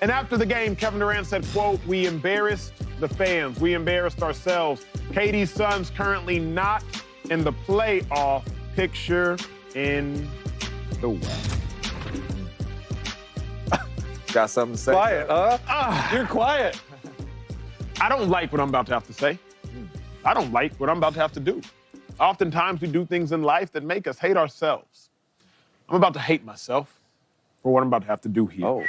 And after the game, Kevin Durant said, quote, "We embarrassed the fans. We embarrassed ourselves. KD's Suns currently not in the playoff picture in the West." Got something to say? Quiet, huh? You're quiet. I don't like what I'm about to have to say. I don't like what I'm about to have to do. Oftentimes we do things in life that make us hate ourselves. I'm about to hate myself for what I'm about to have to do here. Oh.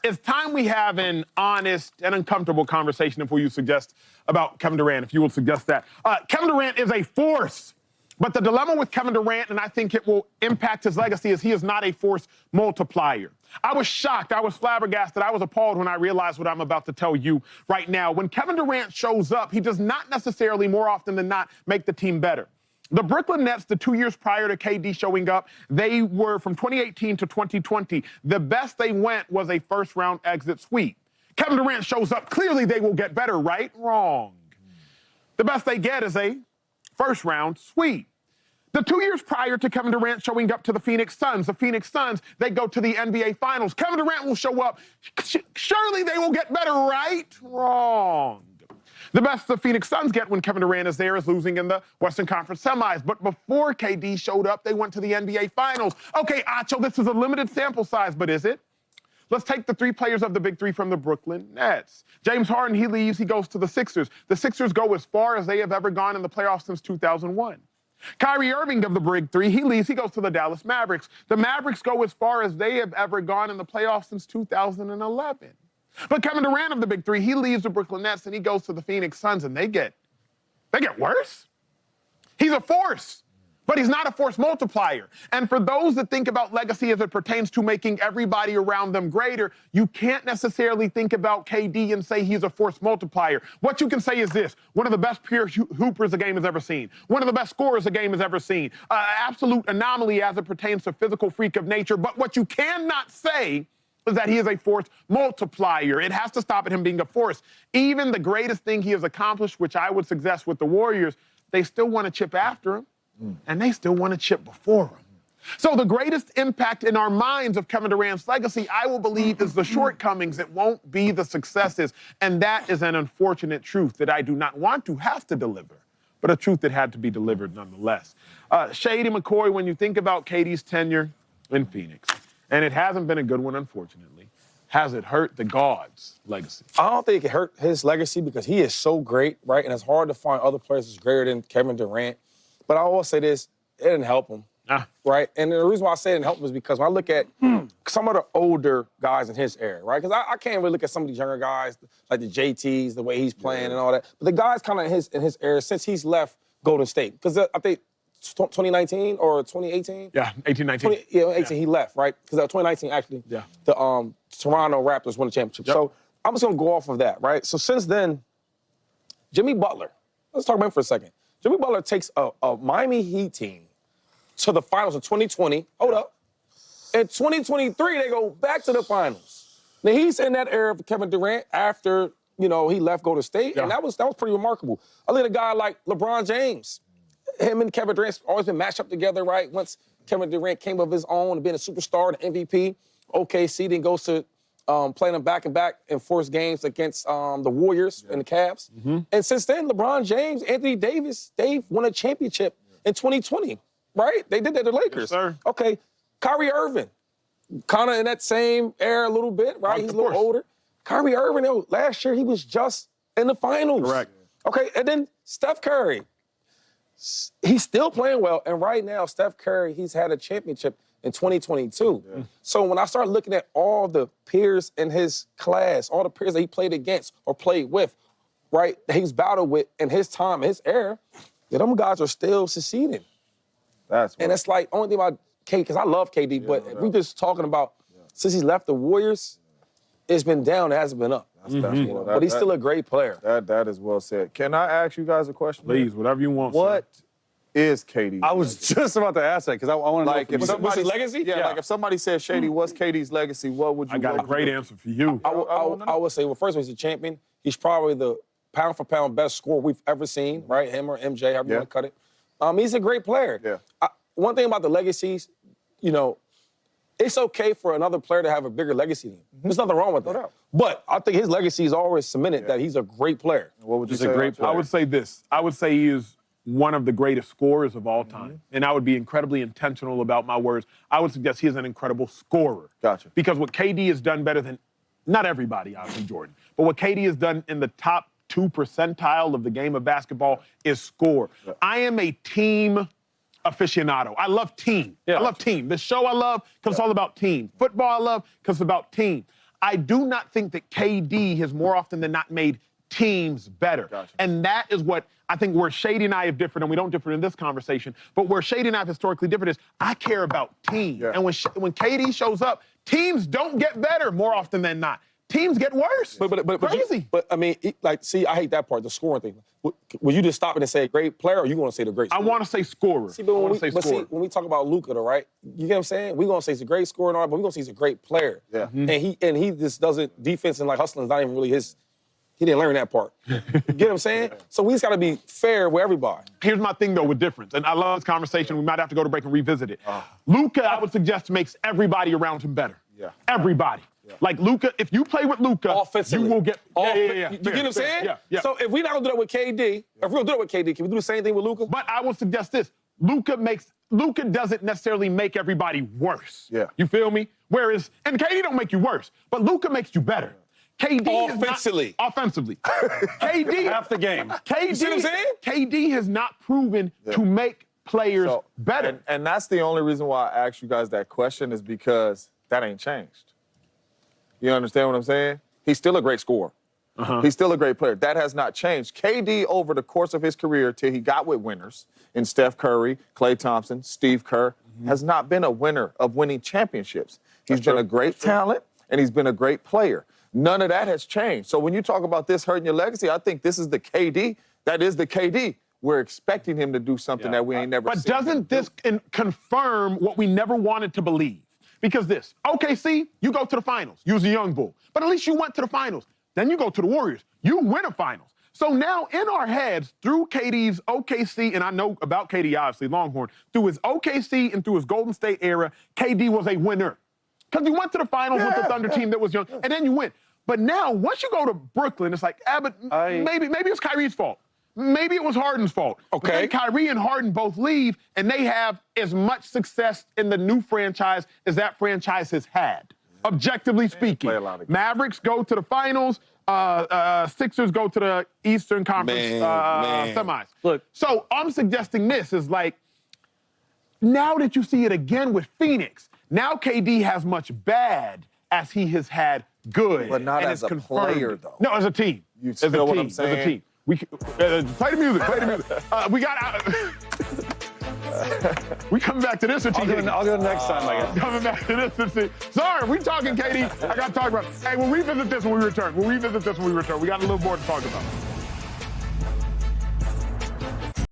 It's time we have an honest and uncomfortable conversation, if you suggest, about Kevin Durant, if you will suggest that. Kevin Durant is a force. But the dilemma with Kevin Durant, and I think it will impact his legacy, is he is not a force multiplier. I was shocked. I was flabbergasted. I was appalled when I realized what I'm about to tell you right now. When Kevin Durant shows up, he does not necessarily, more often than not, make the team better. The Brooklyn Nets, the 2 years prior to KD showing up, they were from 2018 to 2020. The best they went was a first-round exit sweep. Kevin Durant shows up. Clearly, they will get better, right? Wrong. The best they get is a first-round sweep. The 2 years prior to Kevin Durant showing up to the Phoenix Suns, they go to the NBA Finals. Kevin Durant will show up. Surely they will get better, right? Wrong. The best the Phoenix Suns get when Kevin Durant is there is losing in the Western Conference semis. But before KD showed up, they went to the NBA Finals. Okay, Acho, this is a limited sample size, but is it? Let's take the three players of the big three from the Brooklyn Nets. James Harden, he leaves, he goes to the Sixers. The Sixers go as far as they have ever gone in the playoffs since 2001. Kyrie Irving of the big three, he leaves, he goes to the Dallas Mavericks. The Mavericks go as far as they have ever gone in the playoffs since 2011. But Kevin Durant of the big three, he leaves the Brooklyn Nets and he goes to the Phoenix Suns, and they get worse. He's a force, but he's not a force multiplier. And for those that think about legacy as it pertains to making everybody around them greater, you can't necessarily think about KD and say he's a force multiplier. What you can say is this: one of the best pure hoopers the game has ever seen. One of the best scorers the game has ever seen. Absolute anomaly as it pertains to physical freak of nature. But what you cannot say is that he is a force multiplier. It has to stop at him being a force. Even the greatest thing he has accomplished, which I would suggest with the Warriors, they still want to chip after him, and they still want to chip before him. So the greatest impact in our minds of Kevin Durant's legacy, I will believe, is the shortcomings. It won't be the successes. And that is an unfortunate truth that I do not want to have to deliver, but a truth that had to be delivered nonetheless. Shady McCoy, when you think about KD's tenure in Phoenix, and it hasn't been a good one, unfortunately, has it hurt the God's legacy? I don't think it hurt his legacy because he is so great, right? And it's hard to find other players that's greater than Kevin Durant. But I will say this, it didn't help him, right? And the reason why I say it didn't help him is because when I look at some of the older guys in his era, right? Because I can't really look at some of these younger guys, like the JTs, the way he's playing and all that. But the guys kind of in his era, since he's left Golden State, because I think 2019 or 2018? Yeah, 18-19. 18, he left, right? Because 2019, actually, the Toronto Raptors won the championship. Yep. So I'm just going to go off of that, right? So since then, Jimmy Butler, let's talk about him for a second. Jimmy Butler takes a Miami Heat team to the finals in 2020. Hold up. In 2023, they go back to the finals. Now, he's in that era of Kevin Durant after, he left Golden State, and that was pretty remarkable. I look at a guy like LeBron James. Him and Kevin Durant always been matched up together, right? Once Kevin Durant came of his own and being a superstar, the MVP, OKC, then goes to playing them back-and-back in forced games against the Warriors and the Cavs. And since then, LeBron James, Anthony Davis, they've won a championship in 2020, right? They did that to the Lakers. Yes, sir. Okay, Kyrie Irving, kind of in that same era a little bit, right? He's a little older. Kyrie Irving, last year he was just in the finals. Correct. Okay, and then Steph Curry. He's still playing well, and right now, Steph Curry, he's had a championship in 2022. Yeah. So when I start looking at all the peers in his class, all the peers that he played against or played with, right, that he's battled with in his time, his era, them guys are still succeeding. And it's like, only thing about KD, because I love KD, but if we just talking about since he's left the Warriors, it's been down, it hasn't been up. But he's still a great player. That is well said. Can I ask you guys a question? Please, whatever you want. What is KD's I was just about to ask that because I want to know. What's his legacy? Yeah, like if somebody said, Shady, what's KD's legacy, what would you I got a great answer for you. I would say, well, first of all, he's a champion. He's probably the pound-for-pound best scorer we've ever seen, right? Him or MJ, however you want to cut it. He's a great player. Yeah. One thing about the legacies, it's okay for another player to have a bigger legacy than him. There's nothing wrong with that. doubt. But I think his legacy is always cemented that he's a great player. What would you He's say? a great Archie? player. I would say this. I would say he is one of the greatest scorers of all time. And I would be incredibly intentional about my words. I would suggest he is an incredible scorer. Gotcha. Because what KD has done better than, not everybody, obviously, Jordan, but what KD has done in the top 2 percentile of the game of basketball is score. Yeah. I am a team aficionado. I love team. Yeah. I love team. The show I love because it's all about team. Football I love because it's about team. I do not think that KD has more often than not made teams better. Gotcha. And that is what I think where Shady and I have different, and we don't differ in this conversation, but where Shady and I have historically different is I care about team. Yeah. And when KD shows up, teams don't get better more often than not. Teams get worse. Crazy. But I mean, see, I hate that part, the scoring thing. Will you just stop it and say great player, or you want to say the great I scorer? want to say scorer. See, but I want to say scorer. when we talk about Luka, though, right? You get what I'm saying? We're gonna say he's a great scorer and all, but we're gonna say he's a great player. Yeah. And he just doesn't defense and like hustling is not even really his. He didn't learn that part. You get what I'm saying? So we just gotta be fair with everybody. Here's my thing, though, with difference, and I love this conversation. We might have to go to break and revisit it. Luka, I would suggest, makes everybody around him better. Yeah. Everybody. Yeah. Like Luka, if you play with Luka, Offensively. you will get. You get what I'm saying? Yeah, yeah. So if we're not gonna do that with KD, if we're gonna do it with KD, can we do the same thing with Luka? But I will suggest this: Luka doesn't necessarily make everybody worse. Yeah. You feel me? Whereas, and KD don't make you worse, but Luka makes you better. KD Offensively. Offensively. KD Half the game. KD, You see what I'm saying? KD has not proven to make players So, better. And that's the only reason why I asked you guys that question is because that ain't changed. You understand what I'm saying? He's still a great scorer. He's still a great player. That has not changed. KD, over the course of his career, till he got with winners in Steph Curry, Klay Thompson, Steve Kerr, has not been a winner of winning championships. He's been a great talent, and he's been a great player. None of that has changed. So when you talk about this hurting your legacy, I think this is the KD. That is the KD. We're expecting him to do something that we ain't never But seen. doesn't this confirm what we never wanted to believe? Because this, OKC, you go to the finals. You was a young bull. But at least you went to the finals. Then you go to the Warriors. You win a finals. So now in our heads, through KD's OKC, and I know about KD, obviously, Longhorn, through his OKC and through his Golden State era, KD was a winner. Because he went to the finals with the Thunder team that was young, and then you win. But now, once you go to Brooklyn, it's like, but maybe it's Kyrie's fault. Maybe it was Harden's fault. Okay. But then Kyrie and Harden both leave, and they have as much success in the new franchise as that franchise has had, objectively speaking. Play a lot of games. Mavericks go to the finals. Sixers go to the Eastern Conference semis. Look. So I'm suggesting this is like, now that you see it again with Phoenix, now KD has much bad as he has had good. But not and as it's a confirmed. player, though. No, as a team. You As a feel what team. I'm saying? As a team. We play the music. Play the music. We got. We coming back to this. I'll do it next time, I guess. Coming back to this. Sorry, we talking, Katie. I got to talk about. Hey, we'll revisit this when we return. We got a little more to talk about.